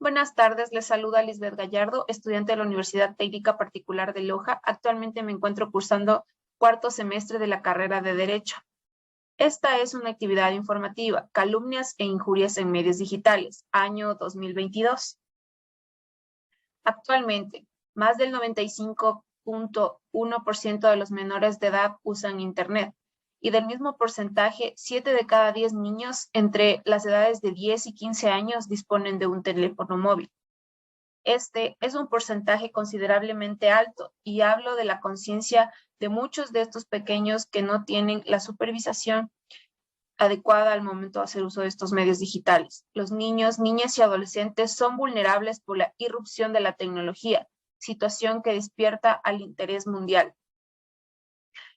Buenas tardes, les saluda Lisbeth Gallardo, estudiante de la Universidad Técnica Particular de Loja. Actualmente me encuentro cursando cuarto semestre de la carrera de Derecho. Esta es una actividad informativa, calumnias e injurias en medios digitales, año 2022. Actualmente, más del 95.1% de los menores de edad usan Internet, y del mismo porcentaje, 7 de cada 10 niños entre las edades de 10 y 15 años disponen de un teléfono móvil. Este es un porcentaje considerablemente alto y hablo de la conciencia de muchos de estos pequeños que no tienen la supervisación adecuada al momento de hacer uso de estos medios digitales. Los niños, niñas y adolescentes son vulnerables por la irrupción de la tecnología, situación que despierta al interés mundial.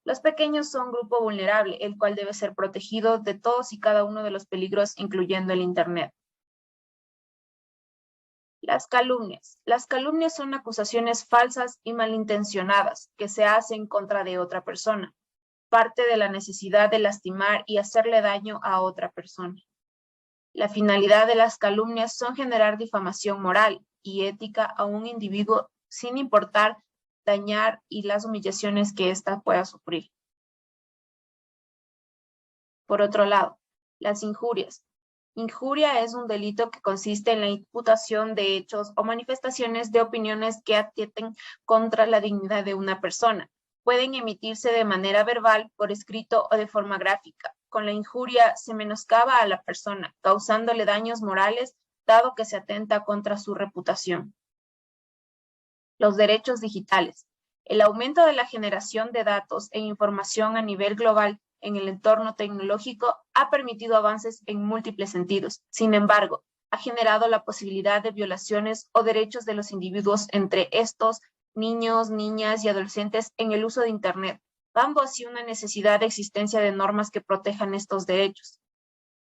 Los pequeños son un grupo vulnerable, el cual debe ser protegido de todos y cada uno de los peligros, incluyendo el Internet. Las calumnias. Las calumnias son acusaciones falsas y malintencionadas que se hacen en contra de otra persona. Parte de la necesidad de lastimar y hacerle daño a otra persona. La finalidad de las calumnias son generar difamación moral y ética a un individuo sin importar dañar y las humillaciones que ésta pueda sufrir. Por otro lado, las injurias. Injuria es un delito que consiste en la imputación de hechos o manifestaciones de opiniones que atenten contra la dignidad de una persona. Pueden emitirse de manera verbal, por escrito o de forma gráfica. Con la injuria se menoscaba a la persona, causándole daños morales, dado que se atenta contra su reputación. Los derechos digitales. El aumento de la generación de datos e información a nivel global en el entorno tecnológico ha permitido avances en múltiples sentidos. Sin embargo, ha generado la posibilidad de violaciones o derechos de los individuos, entre estos niños, niñas y adolescentes, en el uso de Internet, dando así una necesidad de existencia de normas que protejan estos derechos.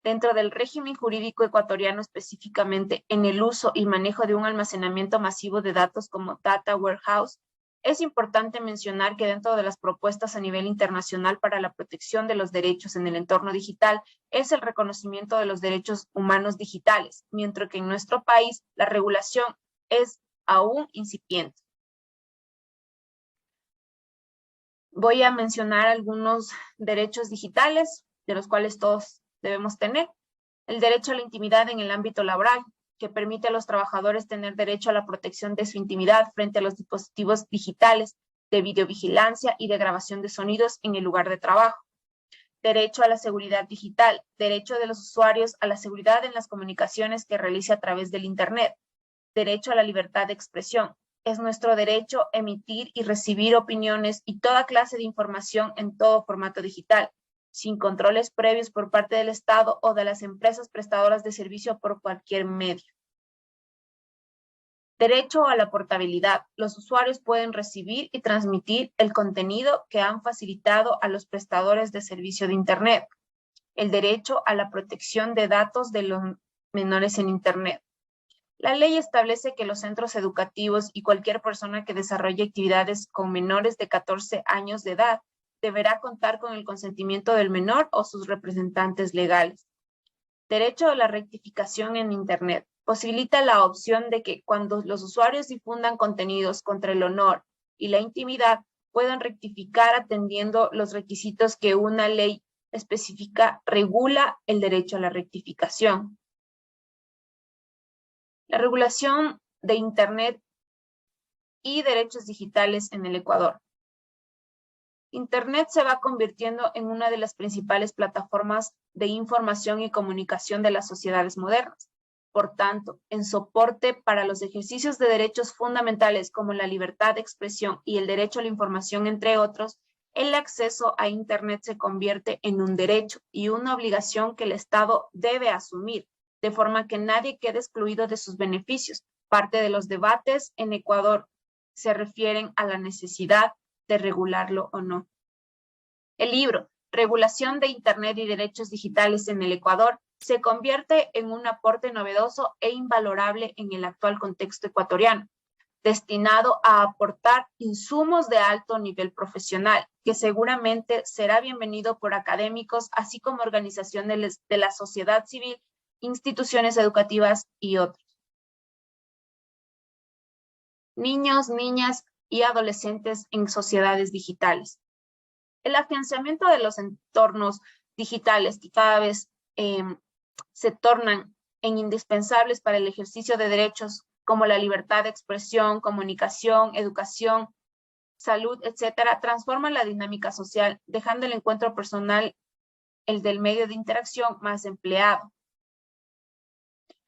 Dentro del régimen jurídico ecuatoriano, específicamente en el uso y manejo de un almacenamiento masivo de datos como Data Warehouse, es importante mencionar que dentro de las propuestas a nivel internacional para la protección de los derechos en el entorno digital es el reconocimiento de los derechos humanos digitales, mientras que en nuestro país la regulación es aún incipiente. Voy a mencionar algunos derechos digitales, de los cuales todos debemos tener. El derecho a la intimidad en el ámbito laboral, que permite a los trabajadores tener derecho a la protección de su intimidad frente a los dispositivos digitales de videovigilancia y de grabación de sonidos en el lugar de trabajo. Derecho a la seguridad digital, derecho de los usuarios a la seguridad en las comunicaciones que realice a través del Internet. Derecho a la libertad de expresión. Es nuestro derecho emitir y recibir opiniones y toda clase de información en todo formato digital, sin controles previos por parte del Estado o de las empresas prestadoras de servicio por cualquier medio. Derecho a la portabilidad. Los usuarios pueden recibir y transmitir el contenido que han facilitado a los prestadores de servicio de Internet. El derecho a la protección de datos de los menores en Internet. La ley establece que los centros educativos y cualquier persona que desarrolle actividades con menores de 14 años de edad deberá contar con el consentimiento del menor o sus representantes legales. Derecho a la rectificación en Internet. Posibilita la opción de que cuando los usuarios difundan contenidos contra el honor y la intimidad, puedan rectificar atendiendo los requisitos que una ley específica regula el derecho a la rectificación. La regulación de Internet y derechos digitales en el Ecuador. Internet se va convirtiendo en una de las principales plataformas de información y comunicación de las sociedades modernas. Por tanto, en soporte para los ejercicios de derechos fundamentales como la libertad de expresión y el derecho a la información, entre otros, el acceso a Internet se convierte en un derecho y una obligación que el Estado debe asumir, de forma que nadie quede excluido de sus beneficios. Parte de los debates en Ecuador se refieren a la necesidad de regularlo o no. El libro Regulación de Internet y Derechos Digitales en el Ecuador se convierte en un aporte novedoso e invalorable en el actual contexto ecuatoriano, destinado a aportar insumos de alto nivel profesional, que seguramente será bienvenido por académicos, así como organizaciones de la sociedad civil, instituciones educativas y otros. niños, niñas y adolescentes en sociedades digitales. El afianzamiento de los entornos digitales que cada vez se tornan indispensables para el ejercicio de derechos como la libertad de expresión, comunicación, educación, salud, etcétera, transforman la dinámica social, dejando el encuentro personal, el del medio de interacción, más empleado.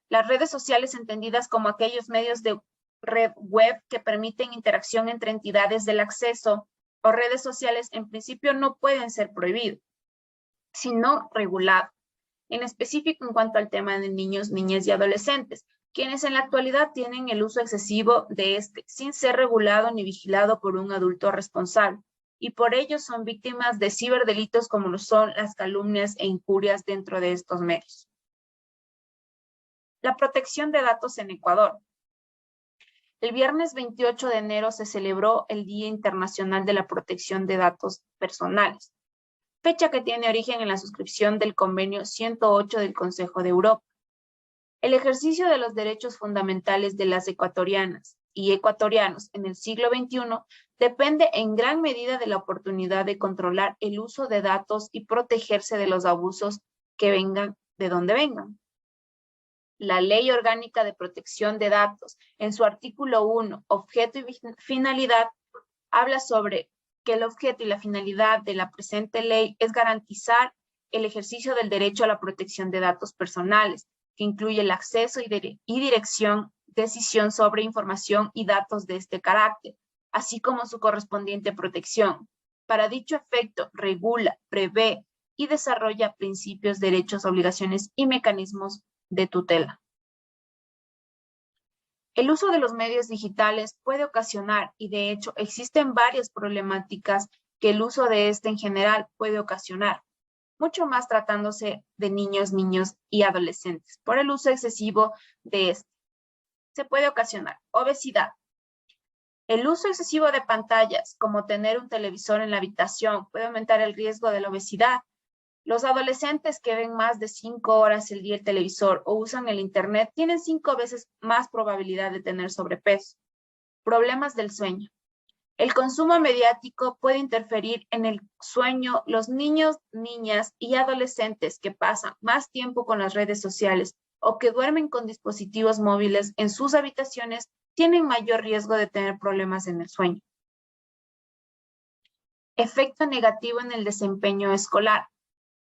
Las redes sociales, entendidas como aquellos medios de red web que permiten interacción entre entidades del acceso o redes sociales, en principio no pueden ser prohibidos, sino regulados, en específico en cuanto al tema de niños, niñas y adolescentes, quienes en la actualidad tienen el uso excesivo de este, sin ser regulado ni vigilado por un adulto responsable, y por ello son víctimas de ciberdelitos como lo son las calumnias e injurias dentro de estos medios. La protección de datos en Ecuador. El viernes 28 de enero se celebró el Día Internacional de la Protección de Datos Personales, fecha que tiene origen en la suscripción del Convenio 108 del Consejo de Europa. El ejercicio de los derechos fundamentales de las ecuatorianas y ecuatorianos en el siglo XXI depende en gran medida de la oportunidad de controlar el uso de datos y protegerse de los abusos que vengan de donde vengan. La Ley Orgánica de Protección de Datos, en su artículo 1, objeto y finalidad, habla sobre que el objeto y la finalidad de la presente ley es garantizar el ejercicio del derecho a la protección de datos personales, que incluye el acceso y dirección, decisión sobre información y datos de este carácter, así como su correspondiente protección. Para dicho efecto, regula, prevé y desarrolla principios, derechos, obligaciones y mecanismos de tutela. El uso de los medios digitales puede ocasionar, y de hecho existen varias problemáticas que el uso de este en general puede ocasionar, mucho más tratándose de niños, niños y adolescentes, por el uso excesivo de este. Se puede ocasionar obesidad. El uso excesivo de pantallas, como tener un televisor en la habitación, puede aumentar el riesgo de la obesidad. Los adolescentes que ven más de 5 horas el día el televisor o usan el internet tienen 5 veces más probabilidad de tener sobrepeso. Problemas del sueño. El consumo mediático puede interferir en el sueño. Los niños, niñas y adolescentes que pasan más tiempo con las redes sociales o que duermen con dispositivos móviles en sus habitaciones tienen mayor riesgo de tener problemas en el sueño. Efecto negativo en el desempeño escolar.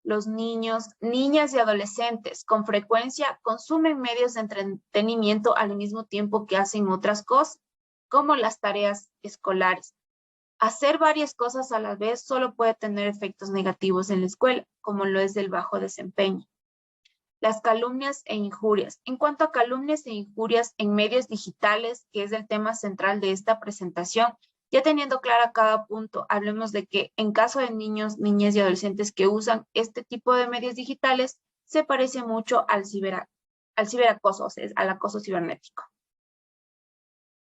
Los niños, niñas y adolescentes con frecuencia consumen medios de entretenimiento al mismo tiempo que hacen otras cosas, como las tareas escolares. Hacer varias cosas a la vez solo puede tener efectos negativos en la escuela, como lo es el bajo desempeño. Las calumnias e injurias. En cuanto a calumnias e injurias en medios digitales, que es el tema central de esta presentación, ya teniendo clara cada punto, hablemos de que en caso de niños, niñas y adolescentes que usan este tipo de medios digitales, se parece mucho al ciberacoso, o sea, al acoso cibernético.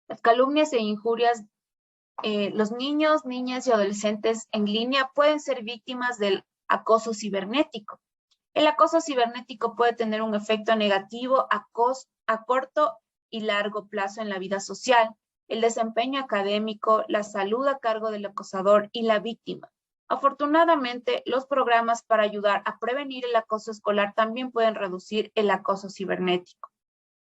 Las calumnias e injurias, los niños, niñas y adolescentes en línea pueden ser víctimas del acoso cibernético. El acoso cibernético puede tener un efecto negativo a corto y largo plazo en la vida social, el desempeño académico, la salud a cargo del acosador y la víctima. Afortunadamente, los programas para ayudar a prevenir el acoso escolar también pueden reducir el acoso cibernético.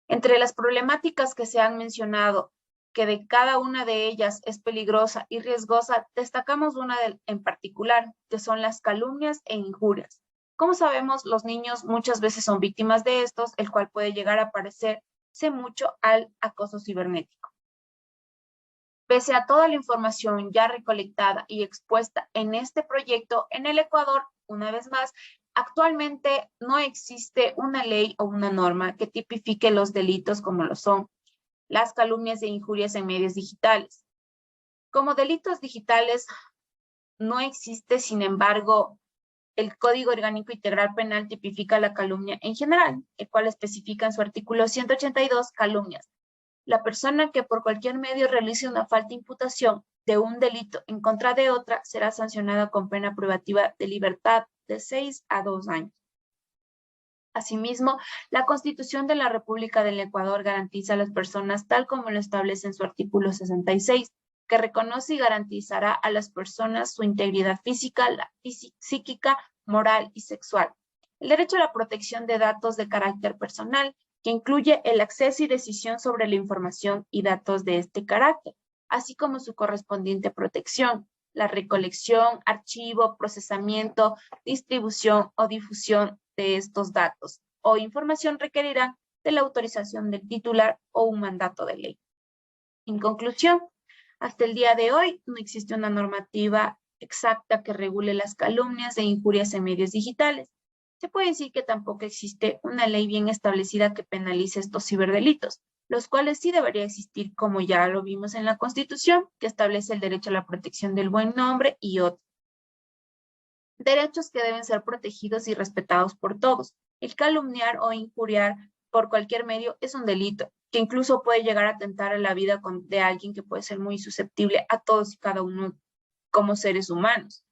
Entre las problemáticas que se han mencionado, que de cada una de ellas es peligrosa y riesgosa, destacamos una en particular, que son las calumnias e injurias. Como sabemos, los niños muchas veces son víctimas de estos, el cual puede llegar a parecerse mucho al acoso cibernético. Pese a toda la información ya recolectada y expuesta en este proyecto, en el Ecuador, una vez más, actualmente no existe una ley o una norma que tipifique los delitos como lo son las calumnias e injurias en medios digitales. Como delitos digitales no existe, sin embargo, el Código Orgánico Integral Penal tipifica la calumnia en general, el cual especifica en su artículo 182 calumnias. La persona que por cualquier medio realice una falta de imputación de un delito en contra de otra será sancionada con pena privativa de libertad de 6 a 2 años. Asimismo, la Constitución de la República del Ecuador garantiza a las personas tal como lo establece en su artículo 66, que reconoce y garantizará a las personas su integridad física, psíquica, moral y sexual. El derecho a la protección de datos de carácter personal, que incluye el acceso y decisión sobre la información y datos de este carácter, así como su correspondiente protección, la recolección, archivo, procesamiento, distribución o difusión de estos datos o información requerirán de la autorización del titular o un mandato de ley. En conclusión, hasta el día de hoy no existe una normativa exacta que regule las calumnias e injurias en medios digitales. Se puede decir que tampoco existe una ley bien establecida que penalice estos ciberdelitos, los cuales sí debería existir, como ya lo vimos en la Constitución, que establece el derecho a la protección del buen nombre y otros. Derechos que deben ser protegidos y respetados por todos. El calumniar o injuriar por cualquier medio es un delito, que incluso puede llegar a atentar a la vida de alguien que puede ser muy susceptible a todos y cada uno como seres humanos.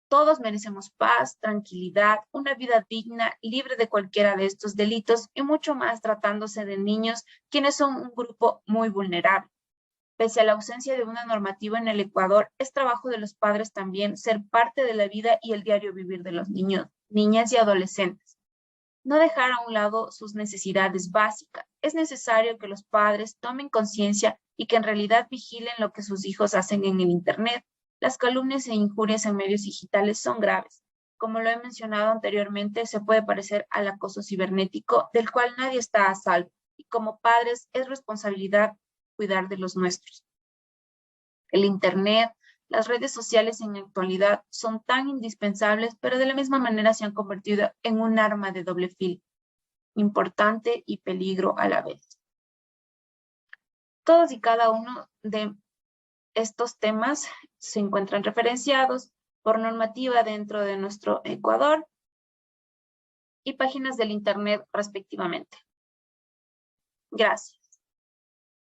Todos merecemos paz, tranquilidad, una vida digna, libre de cualquiera de estos delitos y mucho más tratándose de niños, quienes son un grupo muy vulnerable. Pese a la ausencia de una normativa en el Ecuador, es trabajo de los padres también ser parte de la vida y el diario vivir de los niños, niñas y adolescentes. No dejar a un lado sus necesidades básicas. Es necesario que los padres tomen conciencia y que en realidad vigilen lo que sus hijos hacen en el Internet. Las calumnias e injurias en medios digitales son graves. Como lo he mencionado anteriormente, se puede parecer al acoso cibernético, del cual nadie está a salvo. Y como padres, es responsabilidad cuidar de los nuestros. El Internet, las redes sociales en la actualidad son tan indispensables, pero de la misma manera se han convertido en un arma de doble filo, importante y peligro a la vez. Todos y cada uno de estos temas se encuentran referenciados por normativa dentro de nuestro Ecuador y páginas del Internet respectivamente. Gracias.